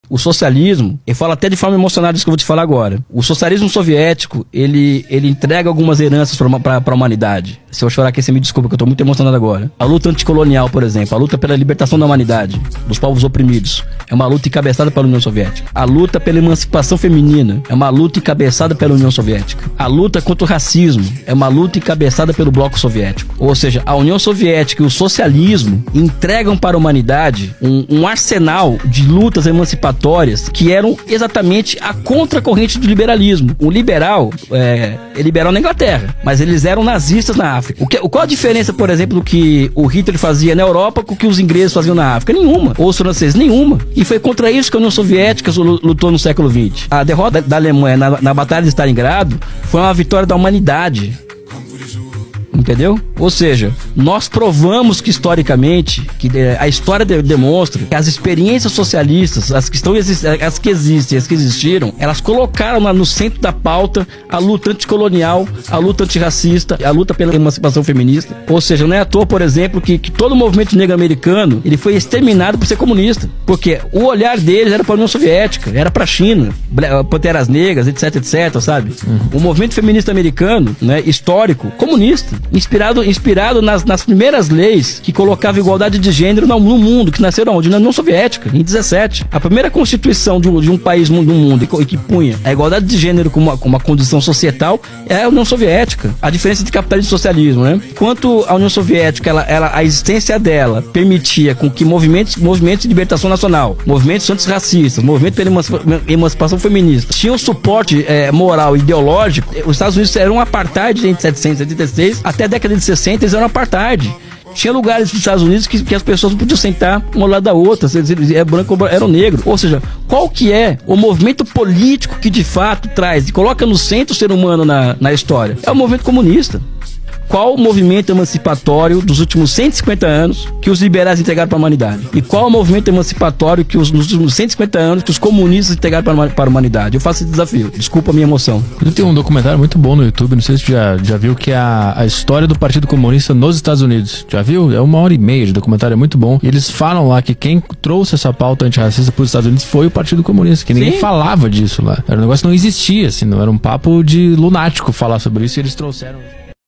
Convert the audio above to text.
O socialismo, eu falo até de forma emocionada isso que eu vou te falar agora. O socialismo soviético, ele entrega algumas heranças para a humanidade. Se eu chorar aqui, você me desculpa, que eu tô muito emocionado agora. A luta anticolonial, por exemplo, a luta pela libertação da humanidade, dos povos oprimidos, é uma luta encabeçada pela União Soviética. A luta pela emancipação feminina é uma luta encabeçada pela União Soviética. A luta contra o racismo é uma luta encabeçada pelo Bloco Soviético. Ou seja, a União Soviética e o socialismo entregam para a humanidade um arsenal de lutas emancipatórias que eram exatamente a contracorrente do liberalismo. O liberal é liberal na Inglaterra, mas eles eram nazistas na África. Qual a diferença, por exemplo, do que o Hitler fazia na Europa com o que os ingleses faziam na África? Nenhuma. Ou os franceses? Nenhuma. E foi contra isso que a União Soviética lutou no século XX. A derrota da Alemanha na Batalha de Stalingrado foi uma vitória da humanidade. Entendeu? Ou seja, nós provamos que historicamente, que a história demonstra que as experiências socialistas, as que existem, as que existiram, elas colocaram no centro da pauta a luta anticolonial, a luta antirracista, a luta pela emancipação feminista. Ou seja, não é à toa, por exemplo, que todo o movimento negro americano, ele foi exterminado por ser comunista. Porque o olhar deles era para a União Soviética, era para a China, Panteras Negras, etc, sabe? O movimento feminista americano, né, histórico, comunista. Inspirado nas primeiras leis que colocavam igualdade de gênero no mundo, que nasceram onde? Na União Soviética, em 17. A primeira constituição de um país do mundo e que punha a igualdade de gênero como uma condição societal é a União Soviética. A diferença de capitalismo e socialismo, né? Enquanto a União Soviética, a existência dela permitia com que movimentos de libertação nacional, movimentos antirracistas, movimento pela emancipação feminista, tinham suporte moral e ideológico, os Estados Unidos eram um apartheid em 1776 até a década de 60, eles eram apartheid. Tinha lugares dos Estados Unidos que as pessoas não podiam sentar uma ao lado da outra, se era branco ou era negro. Ou seja, qual que é o movimento político que de fato traz e coloca no centro o ser humano na história? É o movimento comunista. Qual o movimento emancipatório dos últimos 150 anos que os liberais entregaram para a humanidade? E qual o movimento emancipatório que nos últimos 150 anos que os comunistas entregaram para a humanidade? Eu faço esse desafio. Desculpa a minha emoção. Tem um documentário muito bom no YouTube, não sei se você já viu, que é a história do Partido Comunista nos Estados Unidos. Já viu? É 1h30 de documentário, é muito bom. E eles falam lá que quem trouxe essa pauta antirracista para os Estados Unidos foi o Partido Comunista, que ninguém falava disso lá. Era um negócio que não existia, assim, não era um papo de lunático falar sobre isso, e eles trouxeram...